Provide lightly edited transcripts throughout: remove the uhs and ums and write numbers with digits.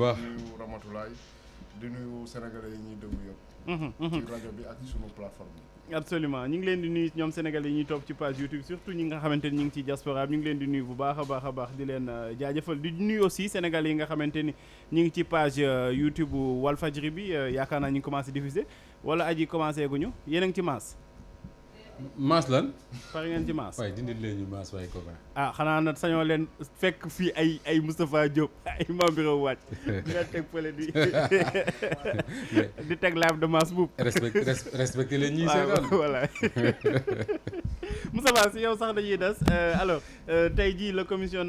baax di nuyu Ramatoulaye di nuyu sénégalais yi ñuy déglu yëpp. ci rajo bi ak sunu plateforme bi. absolument ñu ngi leen di nuyu ñoom sénégalais yi ñuy topp ci page YouTube surtout ñi nga xamante ni ñu ngi ci diaspora ñu ngi leen di nuyu bu baax a baax di leen jaajëfal di nuyu aussi sénégalais yi nga xamante ni ñu ngi ci page YouTube Walfadjri bi yaakaar naa ñu ngi commencé diffuser wala aji commencé guñu yéen a ngi ci maas. maas lan. pare ngeen ci maas. waaye dindi leen ñu maas waaye kooka. xanaa nag sañoo leen fekk fii ay Moustapha Diop ay Mame Birame Wathie nga teg fële di teg live de maas buub. respecté leen ñuy seetaan voilà Moustapha si yow sax dañuy des alors tey jii la commission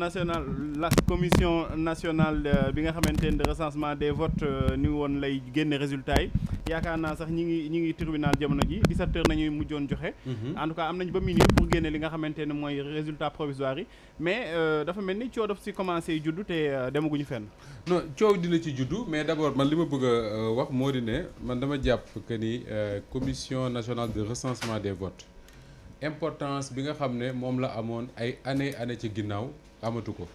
nationale bi nga xamante ne de recensement des votes ni woon lay génne résultats yi yaakaar naa sax ñi ngi tribunal jamono ji 17h nañuy mujjoon joxe. En tout cas am nañu ba minuit pour génne li nga xamante ne mooy résultat provisoire yi mais dafa mel ni coow daf si commencé juddu te demaguñu fenn. non coow dina ci juddu mais d'abord man li ma bëgg a wax moo di ne man dama jàpp que ni commission nationale de recensement des votes importance bi nga xam ne moom la amoon ay année ci ginnaaw amatu ko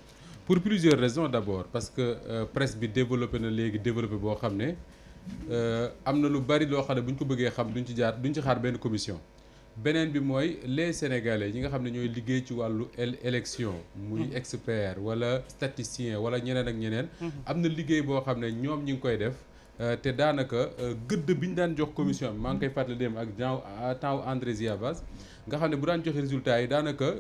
pour plusieurs raisons d'abord parce que presse bi développé na léegi développé boo xam ne am na lu bari loo xam ne bu ñu ko bëggee xam duñ ci xaar benn commission. beneen bi mooy les sénégalais yi nga xam ne ñooy liggéey ci wàllu élection muy expert wala statisticien wala ñeneen ak ñeneen am na liggéey boo xam ne ñoom ñi ngi koy def te daanaka gëdd bi ñu daan jox commission bi maa ngi koy fàttali dem ak temps André Ziavaz nga xam ne bu daan joxe résultats yi daanaka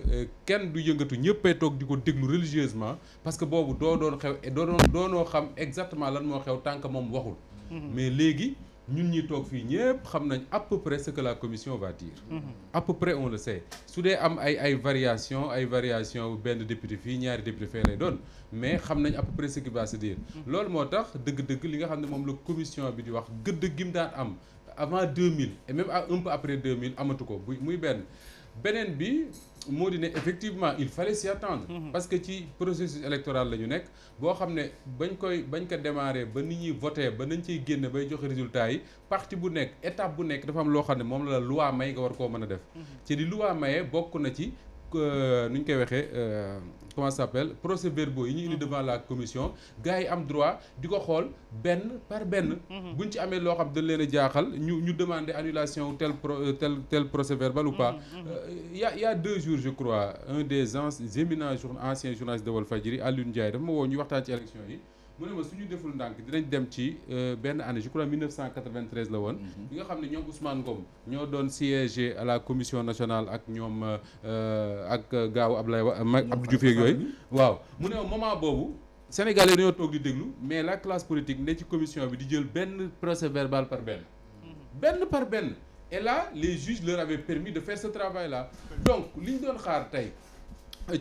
kenn du yëngatu ñëppay toog di ko déglu religieusement parce que boobu doonoo xam exactement lan moo xew tant que moom waxul mais léegi ñun ñi toog fii ñëpp xam nañ à peu près ce que la commission va dire. À peu près on le sait su dee am ay variation benn député fii ñaari député fee lay doon mais xam nañ à peu près ce qui va se dire. loolu moo tax dëgg-dëgg li nga xam ne moom la commission bi di wax gëdd gi mu daan am avant 2000 et même un peu après 2000 amatu ko muy beneen bi moo di ne effectivement il fallait s'y attendre. parce que ci processus électoral la ñu nekk boo xam ne bañ ko démarrer ba nit ñi voté ba nañ ciy génn bay joxe résultats yi parti bu nekk étape bu nekk dafa am loo xam ne moom la loi may nga war koo mën a def. ci li loi mayee bokk na ci nu ñu koy waxee comment ça s'appelle procès-verbaux yi ñu indi devant la commission gars yi am droit di ko xool benn par benn. buñ ci amee loo xam dañ leen a jaaxal ñu demander annulation tel procès-verbal ou pas. y a 2 jours je crois un des éminents anciens journalistes de Walfadjri Alioune Ndiaye dafa ma woo ñu waxtaan ci élection yi. mu ne ma suñu deful ndànk dinañ dem ci benn année je crois 1993 la woon. bi nga xam ne ñoom Ousmane Ngom ñoo doon siéger à la commission nationale ak ñoom ak gaaw Abdou Diouf yeeg yooyu. waaw mu ne ma moment boobu Sénégalais dañoo toog di déglu mais la classe politique ne ci commission bi di jël benn procès verbal par benn. benn par benn et là les juges leur avaient permis de faire ce travail là. donc li ñu doon xaar tey.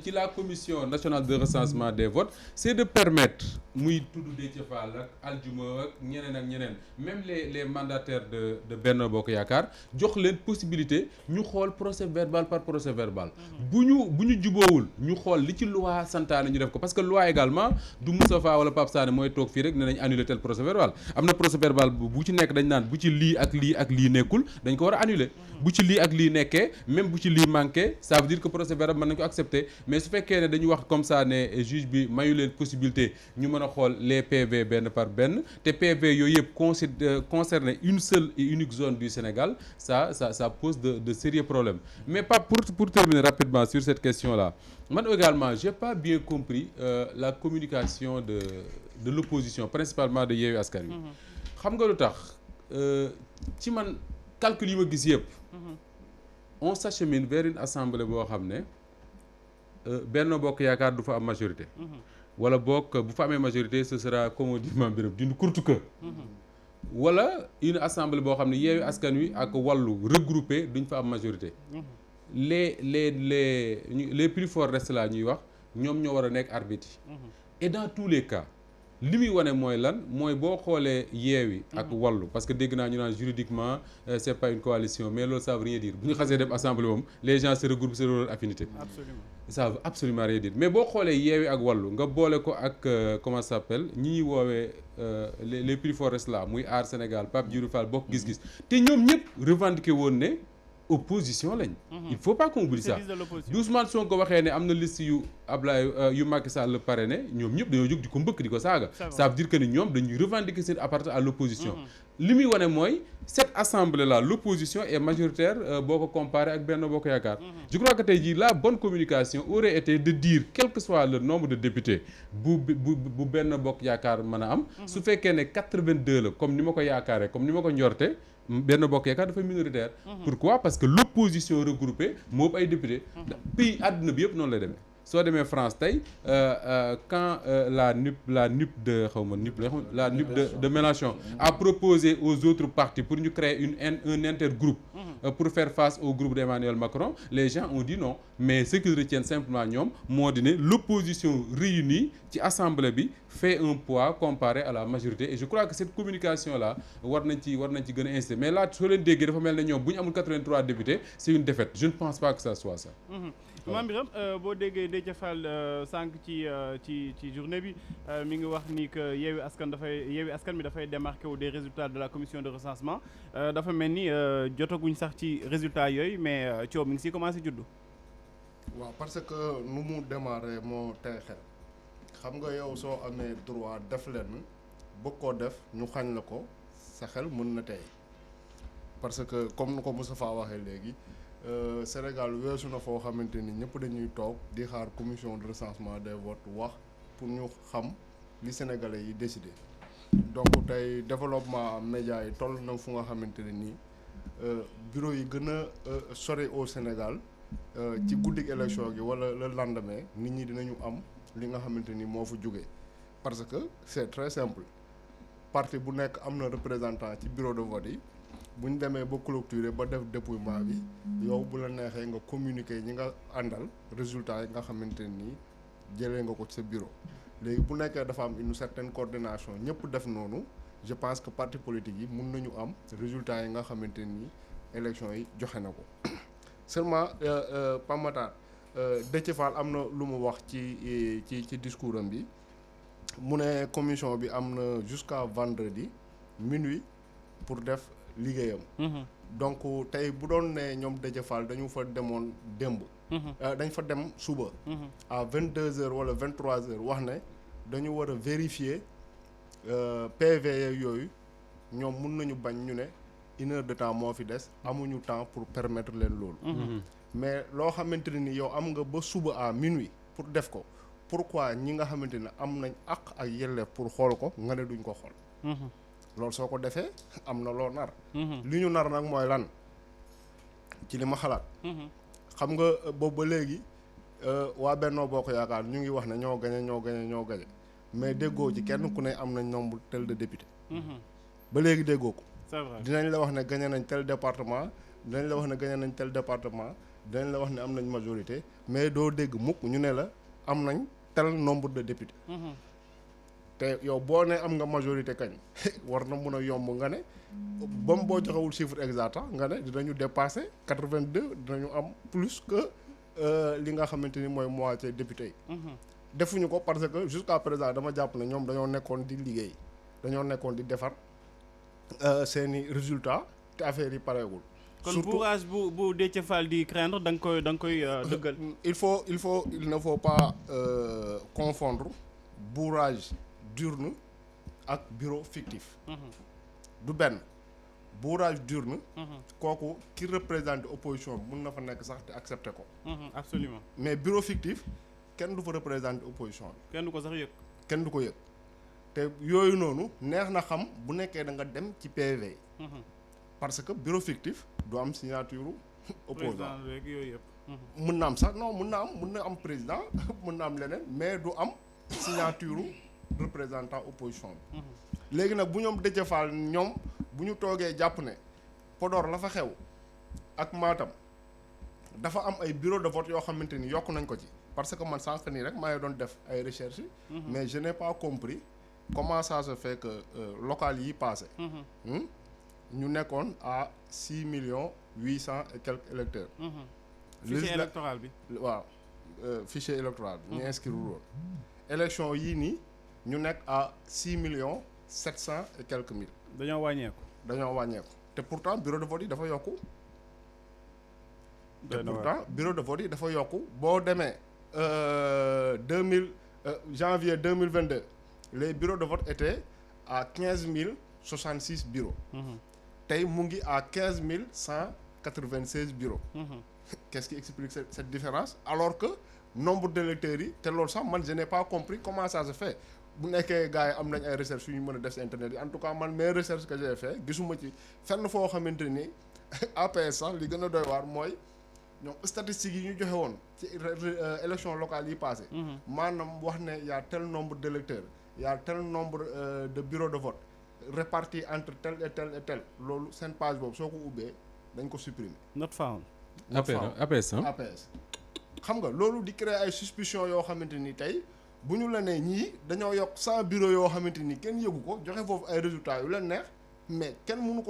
ci la commission nationale de recensement des votes c'est de permettre muy tudd Déthié Fall ak Aldiouma ak ñeneen même les mandataires de Benno Bokk Yaakaar jox leen possibilité ñu xool procès verbal par procès verbal bu ñu juboowul ñu xool li ci loi santaane ñu def ko parce que loi également du Moustapha wala Pape Sané mooy toog fii rek ne nañ annuler tel procès verbal am na procès verbal bu ci nekk dañ naan bu ci lii ak lii nekkul dañ ko war a annuler bu ci lii ak lii nekkee même bu ci lii manqué ça veut dire que procès verbal mën nañ ko accepter mais su fekkee ne dañu wax comme ça ne juge bi mayu leen possibilité ñu mën a xool les PV benn par benn te PV yooyu yëpp concerner une seule et unique zone du Sénégal ça pose de sérieux problèmes mais pas pour terminer rapidement sur cette question là man également j'ai pas bien compris la communication de l'opposition principalement de Yewwi Askan Wi xam nga lu tax ci man calcul yi ma gis yëpp on s'achemine vers une assemblée boo xam ne Benno Bokk Yaakaar du fa am majorité wala bokk bu fa amee majorité ce sera comme on dit Mame Birame d'une courte queue wala une assemblée boo xam ne Yewwi Askan Wi ak Wallu regroupé duñ fa am majorité les plus forts restent là ñuy wax ñoom ñoo war a nekk arbitre et dans tous les cas li muy wane mooy lan mooy boo xoolee Yewwi ak Wallu parce que dégg naa ñu naan juridiquement c'est pas une coalition mais loolu ça veut rien dire bu ñu xasee dem assemblée moom les gens se regroupent selon leur affinité. Absolument. Ça veut absolument rien dire mais boo xoolee Yewwi ak Wallu nga boole ko ak comment ça s'appelle ñi ñuy woowee les plus forts restent là muy Aar Sénégal Pape Djibril Fall Bokk Gis Gis te ñoom ñëpp revendiqué woon ne opposition lañ. il faut pas qu'on oublie ça service de l'opposition. bi Ousmane Sonko waxee ne am na liste yu Ablaye yu Macky Sall parrainé ñoom ñëpp dañoo jóg di ko mbëkk di ko saaga. ça veut dire que ni ñoom dañuy revendiquer seen appartenance à l'opposition. li muy wane mooy cette assemblée là l'opposition est majoritaire boo ko comparé ak Benno Bokk Yaakaar. je crois que tey jii la bonne communication aurait été de dire quel que soit le nombre de députés bu Benno Bokk Yaakaar mën a am. su fekkee ne 82 la comme ni ma ko yaakaaree comme ni ma ko njorte Benno Bokk Yaakaar dafa minoritaire. Pourquoi? Parce que l'opposition regroupée moo ay député. pays àdduna bi yëpp noonu lay demee. soo demee France tey quand la NUP de Mélenchon a proposé aux autres partis pour ñu créer un intergroupe pour faire face au groupe d'Emmanuel Macron, les gens ont dit non. Mais ce qu'ils retiennent simplement ñoom moo di ne l'opposition réunie ci assemblée bi fait un poids comparé à la majorité et je crois que cette communication là war nañ ci gën a insister mais là soo leen déggee dafa mel ne ñoom bu ñu amul 83 députés c'est une défaite. Je ne pense pas que ça soit ça. Mame Birame boo déggee Déthié Fall sànq ci journée bi mi ngi wax ni que Yewwi Askan bi dafay démarqué wu des résultats de la commission de recensement dafa mel ni jotaguñ sax ci résultats yooyu mais coow mi ngi siy commencé juddu. waaw parce que nu mu démarré moo tey xel xam nga yow soo amee droit def leen bëgg koo def ñu xañ la ko sa xel mën na tey parce que comme nu ko Moustapha waxee léegi. Sénégal weesu na foo xamante ni ñëpp dañuy toog di xaar commission de recensement des votes wax pour ñu xam li sénégalais yi décidé donc tey développement média yi toll na fu nga xamante ne nii bureau yi gën a sori au Sénégal ci guddik élection gi wala le lendemain nit ñi dinañu am li nga xamante ni moo fa jóge parce que c'est très simple parti bu nekk am na représentant ci bureau de vote yi. bu ñu demee ba clôturer ba def dépouillement bi yow bu la neexee nga communiquer ñi nga àndal résultat yi nga xamante nii jëlee nga ko ci sa bureau léegi bu nekkee dafa am une certaine coordination ñëpp def noonu je pense que parti politique yi mun nañu am résultat yi nga xamante nii élection yi joxe na ko seulement Pape Matar Déthié Fall am na lu mu wax ci discours am bi mu ne commission bi am na jusqu'à vendredi minuit pour def liggéeyam. Donc tey bu doon ne ñoom Déthié Fall dañu fa demoon démb. dañ fa dem suba. à 22h wala 23h wax ne dañu war a vérifier PV yooyu ñoom mun nañu bañ ñu ne 1 heure de temps moo fi des amuñu temps pour permettre leen loolu. mais loo xamante ne ni yow am nga ba suba à minuit pour def ko pourquoi ñi nga xamante ne am nañ àq ak yelleef pour xool ko nga ne duñ ko xool. loolu soo ko defee am na loo nar. li ñu nar nag mooy lan ci li ma xalaat. xam nga boobu ba léegi waa Benno Bokk Yaakaar ñu ngi wax ne ñoo gañe mais déggoo ci kenn ku ne am nañ nombre tel de député. ba léegi déggoo ko. c'est vrai dinañ la wax ne gañe nañ tel département dinañ la wax ne gañe nañ tel département dinañ la wax ne am nañ majorité mais doo dégg mukk ñu ne la am nañ tel nombre de députés. te yow boo ne am nga majorité kañ war na mun a yomb nga ne bam boo joxewul chiffre exact nga ne dinañu dépasser 82 dinañu am plus que li nga xamante ni mooy moitié député yi. defuñu ko parce que jusqu'à présent dama jàpp ne ñoom dañoo nekkoon di liggéey dañoo nekkoon di defar seeni résultats te affaire yi pareegul. kon bourrage bu Déthié Fall di craindre da nga koy dëggal. il ne faut pas confondre bourrage d'urne ak bureau fictif. du benn bourrage d'urne. kooku ki représente opposition bi mun na fa nekk sax te accepter ko. absolument mais bureau fictif kenn du fa représenter opposition bi. kenn du ko sax yëg. kenn du ko yëg te yooyu noonu neex na xam bu nekkee da nga dem ci PV. parce que bureau fictif du am signature opposant yooyu yëpp. mun na am sax non mun na am président mun na am leneen mais du am signature représentant opposition bi. léegi nag bu ñoom Déthié Fall ñoom bu ñu toogee jàpp ne Podor la fa xew ak Matam dafa am ay bureau de vote yoo xamante ni yokk nañ ko ci parce que man sànq nii rek maa ngi doon def ay recherches. mais je n'ai pas compris comment ça se fait que local yi passé ñu nekkoon à 6 800 et quelques électeurs. fichier électoral bi. waaw fichier électoral bi. ñu inscrire woon. élection yii nii ñu nekk à 6 700 et quelques mille. dañoo wàññeeku. te pourtant bureau de vote yi dafa yokku te pourtant bureau de vote yi dafa yokku boo demee janvier 2022 les bureaux de vote étaient à 15 066 bureaux. tey mu ngi à 15 196 bureaux. Qu'est-ce qui explique cette différence alors que nombre d'électeurs yi te loolu sax man je n'ai pas compris comment ça se fait bu nekkee gars yi am nañ ay recherches yu ñu mën a def si internet yi en tout cas man mes recherches que j'ai fait gisuma ci fenn foo xamante ni APS sax li gën a doy waar mooy ñoom statistiques yi ñu joxe woon ci élection locale yi passé maanaam wax ne y a tel nombre d'électeurs y a tel nombre de bureaux de vote répartis entre tel et tel et tel loolu seen page boobu soo ko ubbee dañ ko supprimer. not found. APS xam nga loolu di créer ay suspicion yoo xamante ni tey bu ñu la nee ñii dañoo yokk 100 bureaux yoo xamante ni kenn yëgu ko joxe foofu ay résultats yu leen neex mais kenn mënu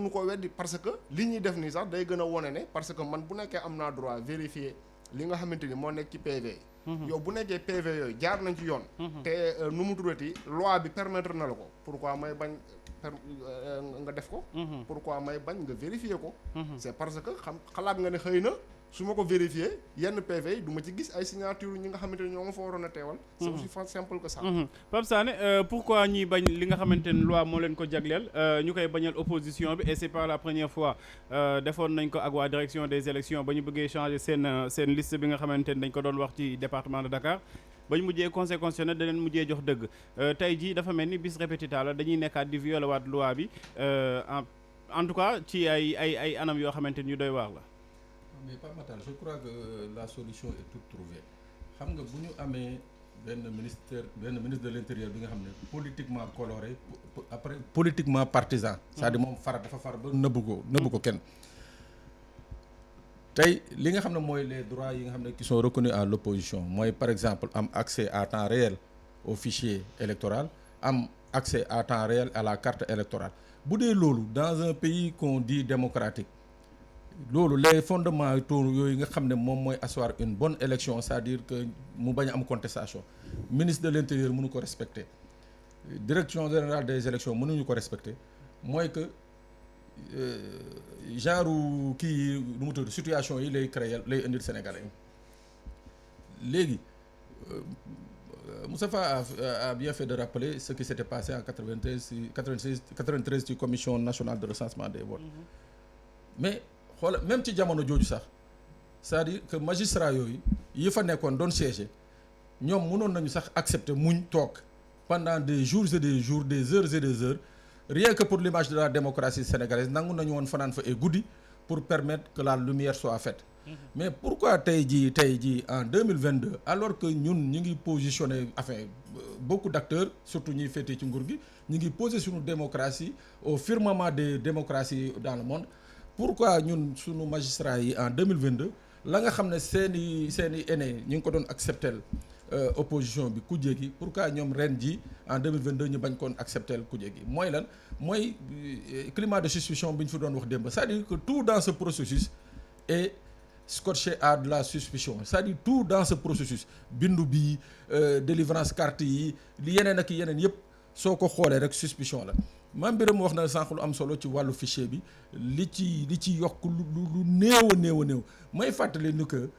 ko weddi parce que li ñuy def nii sax day gën a wone ne parce que man bu nekkee am naa droit vérifier li nga xamante ni moo nekk ci PV yow bu nekkee PV yooyu jaar nañ ci yoon te nu mu tuddati loi bi permettre na la ko pourquoi may bañ nga def ko pourquoi may bañ nga vérifier ko c'est parce que xalaat nga ne xëy na su ma ko vérifier yenn PV yi du ma ci gis ay signature ñi nga xamante ne ñoo ma fa waroon a teewal c'est aussi simple que ça Pape Sané pourquoi ñuy bañ li nga xamante ne loi moo leen ko jagleel ñu koy bañal opposition bi et c'est pas la première fois defoon nañ ko ak waa direction des élections ba ñu bëggee changer seen liste bi nga xamante ne dañ ko doon wax ci département de Dakar ba ñu mujjee conseil constitutionnel da leen mujjee jox dëgg tey jii dafa mel ni bis répétita la dañuy nekkaat di violer waat loi bi en tout cas ci ay anam yoo xamante ni ñu doy waar la. mais Pape Matar je crois que la solution est toute trouvée xam nga bu ñu amee benn ministre de l'intérieur bi nga xam ne politiquement coloré après politiquement partisan c'est-à-dire moom dafa far ba nëbbu ko kenn tey li nga xam ne mooy les droits yi nga xam ne qui sont reconnus à l'opposition mooy par exemple am accès à temps réel au fichier électoral am accès à temps réel à la carte électorale bu dee loolu dans un pays qu'on dit démocratique loolu les fondements yooyu nga xam ne moom mooy asseoir une bonne élection c'est-à-dire que mu bañ a am contestation ministre de l'intérieur mënu ko respecter direction générale des élections mënuñu ko respecter mooy que genre kii nu mu tudd situation yi lay créer lay indil Sénégalais yi léegi Moustapha a bien fait de rappeler ce qui s'était passé en 93 ci commission nationale de recensement des votes mais xoola même ci jamono jooju sax c'est-à-dire que magistrat yooyu yi fa nekkoon doon siéger ñoom mënoon nañu sax accepter muñ toog pendant des jours et des jours des heures et des heures rien que pour l'image de la démocratie sénégalaise nangu nañu woon fanaan fa ay guddi pour permettre que la lumière soit faite mais pourquoi tey jii en 2022 alors que ñun ñu ngi positionné enfin beaucoup d'acteurs surtout ñuy féetee ci nguur gi ñu ngi posé suñu démocratie au firmament des démocraties dans le monde pourquoi ñun suñu magistrats yi en 2022 la nga xam ne seeni aînés ñu ngi ko doon accepter opposition bi kujje gi pourquoi ñoom ren ji en 2022 ñu bañ koon accepter kujje gi mooy lan mooy climat de suspicion bi ñu fi doon wax démb c'est-à-dire que tout dans ce processus est scotché à de la suspicion c'est-à-dire tout dans ce processus bindu bi délivrance carte yi li yeneen ak yeneen yëpp soo ko xoolee rek suspicion la Mame Birame wax na sànq lu am solo ci wàllu fichier bi li ci yokk lu néew a néew may fàttali ni que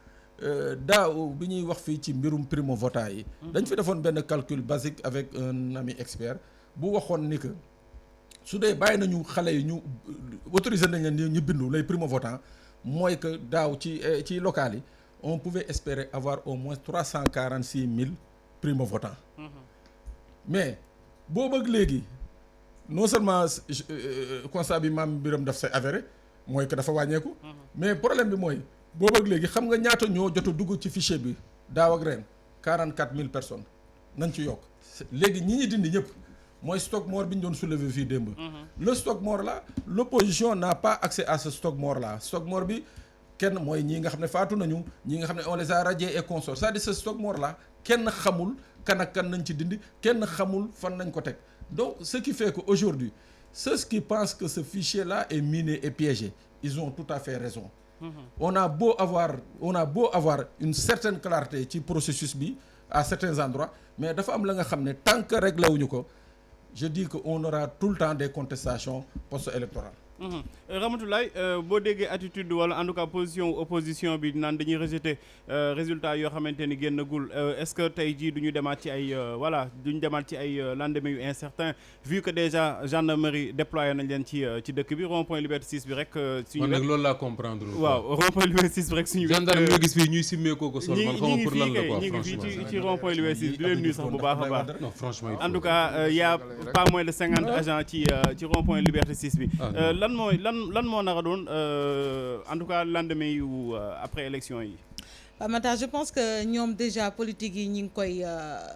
daaw bi ñuy wax fii ci mbirum primo votant yi dañ fi defoon benn calcul basique avec un ami expert bu waxoon ni que su dee bàyyi nañu xale yi ñu autorisé nañ leen ñu bindu lay primo votant mooy que daaw ci local yi on pouvait espérer avoir au moins 346 000 primo votants mais boo bëgg léegi non seulement constat bi Mame Birame daf say avéré mooy que dafa wàññeeku mais problème bi mooy boo bëgg léegi xam nga ñaata ñoo jot a dugg ci fichier bi daaw ak ren 44 000 personnes nañ ci yokk léegi ñi dindi ñëpp mooy stock mort bi ñu doon soulever fii démb le stock mort là l'opposition n'a pas accès à ce stock mort là stock mort bi kenn mooy ñii nga xam ne faatu nañu ñi nga xam ne on les a radiés et consorts c'est-à-dire ce stock mort là kenn xamul kan ak kan nañ ci dindi kenn xamul fan nañ ko teg donc ce qui fait que aujourd'hui ceux qui pensent que ce fichier là est miné et piégé ils ont tout à fait raison on a beau avoir une certaine clarté ci processus bi à certains endroits mais dafa am la nga xam ne tant que réglé wuñu ko je dis que on aura tout le temps des contestations post-électorales Ramatoulaye boo déggee attitude wala en tout cas position opposition bi naan dañuy rejeter résultat yoo xamante ni génnagul est-ce que tey jii du ñu demaat ci ay duñu demaat ci ay lendemain yu incertain vu que déjà gendarmerie déployé nañ leen ci dëkk bi rond-point Liberté 6 bi rek. suñu man nag loolu laa comprendre. waaw rond-point Liberté 6 bi rek suñu. gendarme nga gis fii ñuy simmee ko sol man xaw ma pour lan la quoi ñi ngi fii ci rond-point Liberté 6 di leen nuyu sax bu baax a baax. non franchement en tout cas y a pas moins de 50 agents ci rond-point Liberté 6 bi. lan moo nar a doon en tout cas lendemain yu après élection yi. Mata je pense que ñoom déjà politique yi ñi ngi koy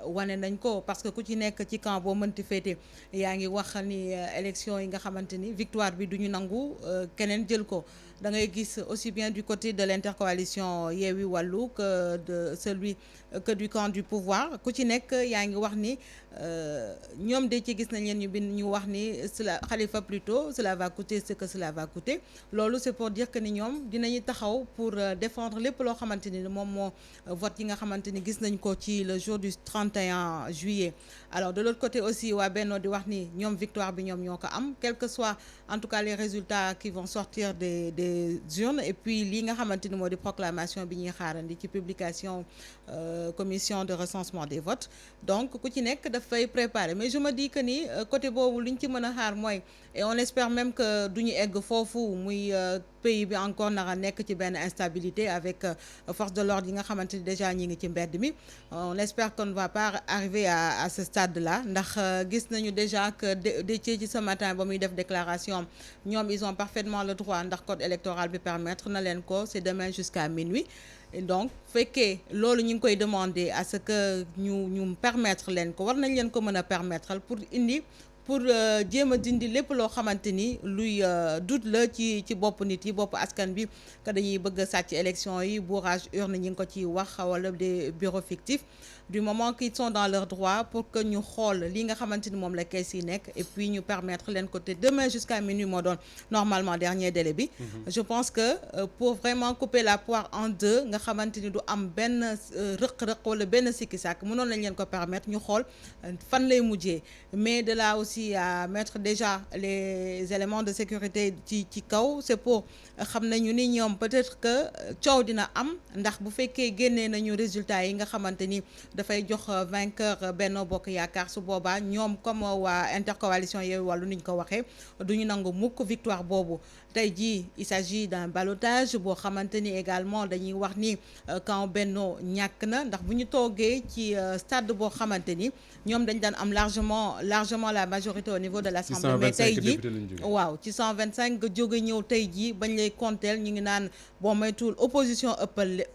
wane nañ ko parce que ku ci nekk ci camp boo mënti féete yaa ngi wax ni élection yi nga xamante ni victoire bi du ñu nangu keneen jël ko da ngay gis aussi bien du côté de l'intercoalition Yewwi Wallu que du camp du pouvoir ku ci nekk yaa ngi wax ni ñoom de ci gis nañ leen ñu bind ñu wax ni cela Khalifa plutôt cela va coûter ce que cela va coûter loolu c'est pour dire que ni ñoom dinañu taxaw pour défendre lépp loo xamante ni moom moo vote yi nga xamante ni gis nañ ko ci le jour du 31 juillet alors de l'autre côté aussi waa Benno di wax ni ñoom victoire bi ñoom ñoo ko am quel que soit en tout cas les résultats qui vont sortir des urnes et puis lii nga xamante ni moo di proclamation bi ñuy xaarandi ci publication commission de recensement des votes donc ku ci nekk dafay préparer mais je me dis que ni côté boobu li ñu ci mën a xaar mooy et on espère même que du ñu egg foofu muy pays bi encore nara nekk ci benn instabilité avec force de l'ordre yi nga xamante ni déjà ñi ngi ci mbedd mi on espère qu'on ne va pas arriver à ce stade là ndax gis nañu déjà que Déthié ci ce matin ba muy def déclaration ñoom ils ont parfaitement le droit ndax code électoral bi permettre na leen ko c'est demain jusqu'à minuit et donc fekkee loolu ñu ngi koy demander à ce que ñu permettre leen ko war nañ leen ko mën a permettre pour jéem a dindi lépp loo xamante ni luy doute la ci bopp nit yi bopp askan bi que dañuy bëgg a sàcc élection yi bourrage urne ñi ngi ko ci wax wala des bureaux fictifs du moment qu'ils sont dans leur droit pour que ñu xool li nga xamante ni moom la kees yi nekk et puis ñu permettre leen ko te demain jusqu'à minuit moo doon normalement dernier délai bi je pense que pour vraiment couper la poire en deux nga xamante ni du am benn rëq-rëq wala benn sikki sàkk mënoon lañ leen ko permettre ñu xool fan lay mujjee mais de là aussi à mettre déjà les éléments de sécurité ci kaw c'est pour xam nañu ni ñoom peut-être que coow dina am ndax bu fekkee génnee nañu résultats yi nga xamante ni dafay jox vainqueur Benno Bokk Yaakaar su boobaa ñoom comme waa intercoalition Yewwi Wallu ni ñu ko waxee duñu nangu mukk victoire boobu tey jii il s'agit d'un ballottage boo xamante ni également dañuy wax ni camp Benno ñàkk na ndax bu ñu toogee ci stade boo xamante ni ñoom dañ daan am largement la majorité au niveau de l'Assemblée mais tey jii waaw ci 125 nga jóge ñëw tey jii bañ lay compter ñu ngi naan boo moytuwul opposition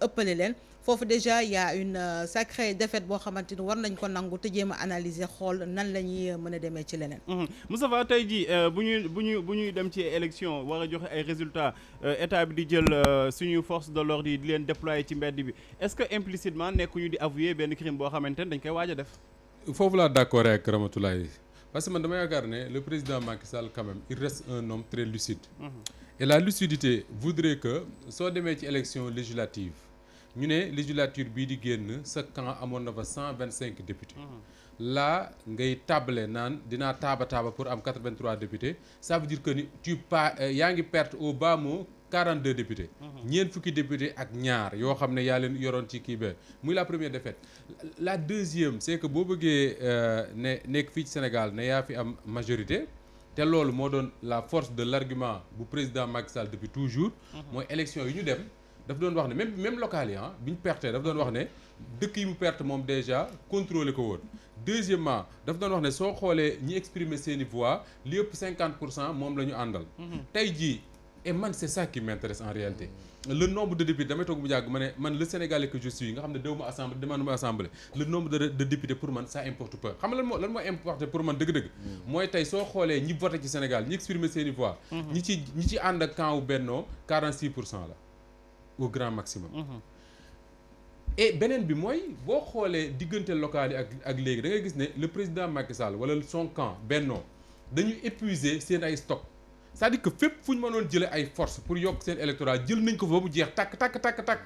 ëppale leen foofu déjà il y a une sacrée défaite boo xamante ni war nañ ko nangu te jéem a analyser xool nan la ñuy mën a demee ci leneen. Moustapha tey jii bu ñuy dem ci élection war a joxe ay résultats état bi di jël suñu force de l'ordre yi di leen déployer ci mbedd bi est-ce que implicitement nekkuñu di avouer benn crime boo xamante ni dañ koy waaj a def. foofu laa d'accord ak Ramatoulaye parce que man dama yaakaar ne le président Macky Sall quand même il reste un homme très lucide. Et la lucidité voudrait que soo demee ci élection législative ñu ne législature bii di génn sa camp amoon na fa 125 députés. Là ngay table naan dinaa taaba pour am 83 députés ça veut dire que ni yaa ngi perte au bas mot 42 députés. ñeent fukki députés ak ñaar yoo xam ne yaa leen yoroon ci kii ba muy la première défaite. La deuxième c'est que boo bëggee nekk fii ci Sénégal ne yaa fi am majorité te loolu moo doon la force de l'argument bu président Macky Sall depuis toujours. mooy élection yi ñu dem. daf doon wax ne même local yi bi ñu perte daf doon wax ne dëkk yi mu perte moom déjà contrôler ko woon deuxièmement daf doon wax ne soo xoolee ñi exprimer seeni voix li ëpp 50% moom la ñu àndal tey jii et man c'est ça qui m'intéresse en réalité le nombre de députés damay toog bu jàgg ma ne man le Sénégalais que je suis nga xam ne déwuma assemblée demanduma assemblée le nombre de députés pour man ça importe peu xam nga lan moo importé pour man dëgg-dëgg mooy tey soo xoolee ñi voté ci Sénégal ñi exprimer seeni voix ñi ci ànd ak camp wu Benno 46% la au grand maximum. Et beneen bi mooy boo xoolee diggante local yi ak léegi da ngay gis ne le président Macky Sall wala son camp Benno dañuy épuiser seen ay stock c'est-à-dire que fépp fu ñu mënoon jëlee ay force pour yokk seen électorat jël nañ ko fa ba mu jeex takk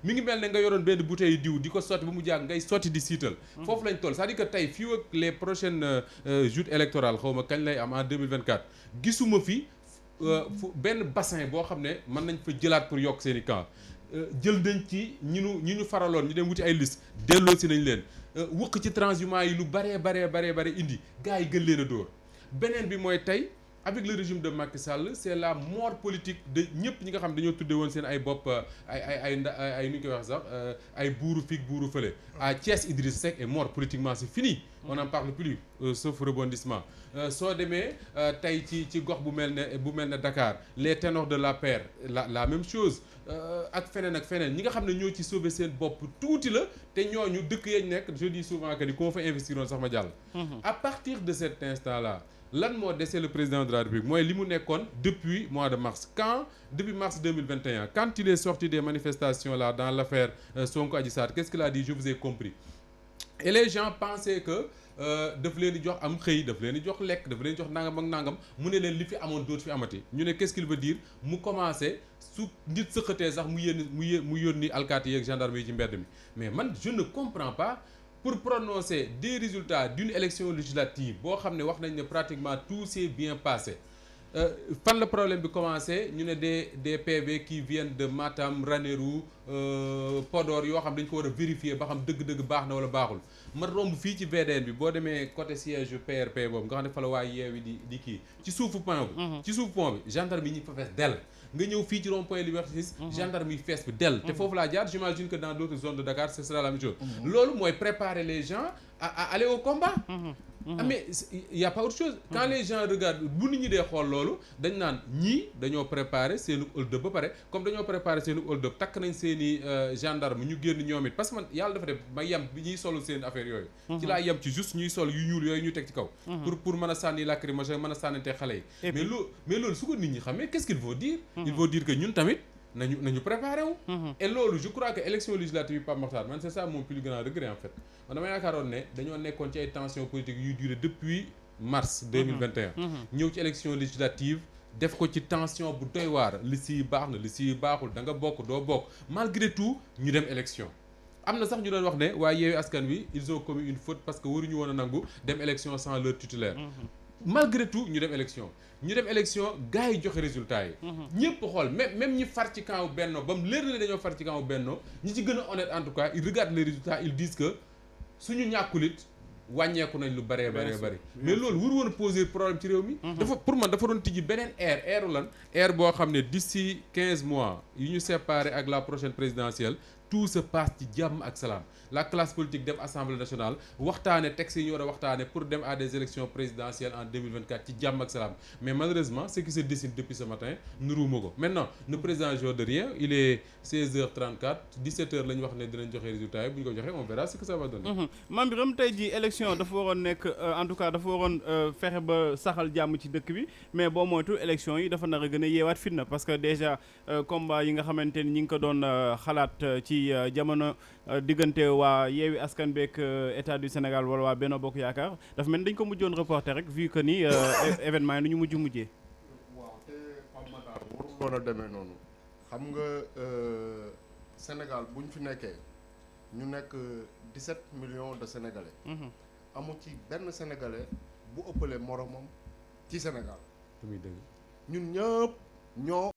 mi ngi mel ne nga yoroon benn bouteille diw di ko sotti ba mu jàgg ngay sotti di siital. foofu lañ toll c'est-à-dire que tey fii ak les prochaines joutes électorales xaw ma kañ lay am en 2024 gisuma fi fu benn bassin boo xam ne mën nañ fa jëlaat pour yokk seen i camp jël nañ ci ñi ñu faraloon ñu dem wuti ay liste delloo si nañ leen wëq ci transhumance yi lu baree indi gars yi gën leen a dóor beneen bi mooy tey avec le régime de Macky Sall c'est la mort politique de ñëpp ñi nga xam dañoo tuddee woon seen ay bopp ay nu ñu koy wax sax ay buuru fig buuru fële à Thiès Idriss Seck est mort politiquement c'est fini on n'en parle plus sauf rebondissement soo demee tey ci gox bu mel ne Dakar les ténors de l'APR la même chose ak feneen ñi nga xam ne ñoo ci sauver seen bopp tuuti la te ñooñu dëkk yañ nekk je dis souvent que ni ku ma fa investiroon sax ma jàll à partir de cet instant là lan moo dese le président de la République mooy li mu nekkoon depuis mois de mars depuis mars 2021 quand il est sorti des manifestations là dans l'affaire Sonko Adji Sarr qu'est-ce qu'il a dit je vous ai compris et les gens pensaient que daf leen di jox am xëy daf leen di jox lekk daf leen di jox nangam ak nangam mu ne leen li fi amoon dootu fi amati ñu ne qu'est-ce qu'il veut dire mu commencé su nit sëqatee sax mu yónni alkaati yeeg gendarme yi ci mbedd mi mais man je ne comprends pas pour prononcer des résultats d'une élection législative boo xam ne wax nañ ne pratiquement tout s'est bien passé fan la problème bi commencé ñu ne des PV qui viennent de Matam Ranérou Podor yoo xam dañ ko war a vérifier ba xam dëgg-dëgg baax na wala baaxul ma romb fii ci VDN bi boo demee côté siège PRP boobu nga xam ne fa la waa Yewwi di kii ci suufu pont bi ci suufu pont bi gendarme yi ñu fa fees dell nga ñëw fii ci rond-point Liberté 6 gendarme yi fees bi dell te foofu laa jaar j'imagine que dans d'autres zones de Dakar ce sera la même chose loolu mooy préparer les gens à aller au combat mais y a pas autre chose quand les gens regardent bu nit ñi dee xool loolu dañ naan ñii dañoo préparer seenu hold-up ba pare comme dañoo préparer seenu hold-up takk nañ seeni gendarme ñu génn ñoom it parce que man yàlla dafa def ma yem bi ñuy solu seen affaire yooyu ci laa yem ci juste ñuy sol yu ñuul yooyu ñu teg ci kaw pour mën a sànni lacrymogène mën a sànnante xale yi mais loolu su ko nit ñi xamee qu'est-ce qu'il faut dire il faut dire que ñun tamit nañu préparé wu et loolu je crois que élection législative Pape Makhtar man c'est ça mon plus grand regret en fait man dama yaakaaroon ne dañoo nekkoon ci ay tensions politiques yuy durer depuis mars 2021 ñëw ci élection législative def ko ci tension bu doy waar liste yi baax na liste yi baaxul da nga bokk doo bokk malgré tout ñu dem élection am na sax ñu doon wax ne waaye Yewwi Askan Wi ils ont commis une faute parce que waruñu woon a nangu dem élection sans leur titulaire malgré tout ñu dem élection gars yi joxe résultat yi ñëpp xool même ñi far ci camp Benno ba mu leer na dañoo far ci camp Benno ñi ci gën a honnête en tout cas ils regardent les résultats ils disent que suñu ñàkkulit wàññeeku nañ lu bëree mais loolu waru woon poser problème ci réew mi dafa pour man dafa doon tijji beneen airu lan air boo xam ne d'ici 15 mois yu ñu séparé ak la prochaine présidentielle tout se passe ci jàmm ak salaam la classe politique dem assemblée nationale waxtaane texte yi ñu war a waxtaane pour dem à des élections présidentielles en 2024 ci jàmm ak salaam mais malheureusement ce qui se dessine depuis ce matin nuruuma ko maintenant le président joue de rien il est 16h34 17h la ñu wax ne dinañ joxe résultat yi bu ñu ko joxee on verra ce que ça va donner. Mame Birame tey jii élection dafa waroon nekk en tout cas dafa waroon fexe ba saxal jàmm ci dëkk bi mais boo moytu élection yi dafa nar a gën a yeewaat fitna parce que déjà combat yi nga xamante ni ñi ngi ko doon xalaat ci jamono diggante waa Yewwi Askan beek état du Sénégal wala waa Benno Bokk Yaakaar dafa mel ni dañ ko mujjoon reporter rek vu que ni événement yi nu ñu mujjee. waaw te Pape Makhtar warul woon a demee noonu xam nga Sénégal bu ñu fi nekkee ñu nekk 17 millions de Sénégalais. amu ci benn Sénégalais bu ëppalee moromam ci Sénégal. ñun ñëpp ñoo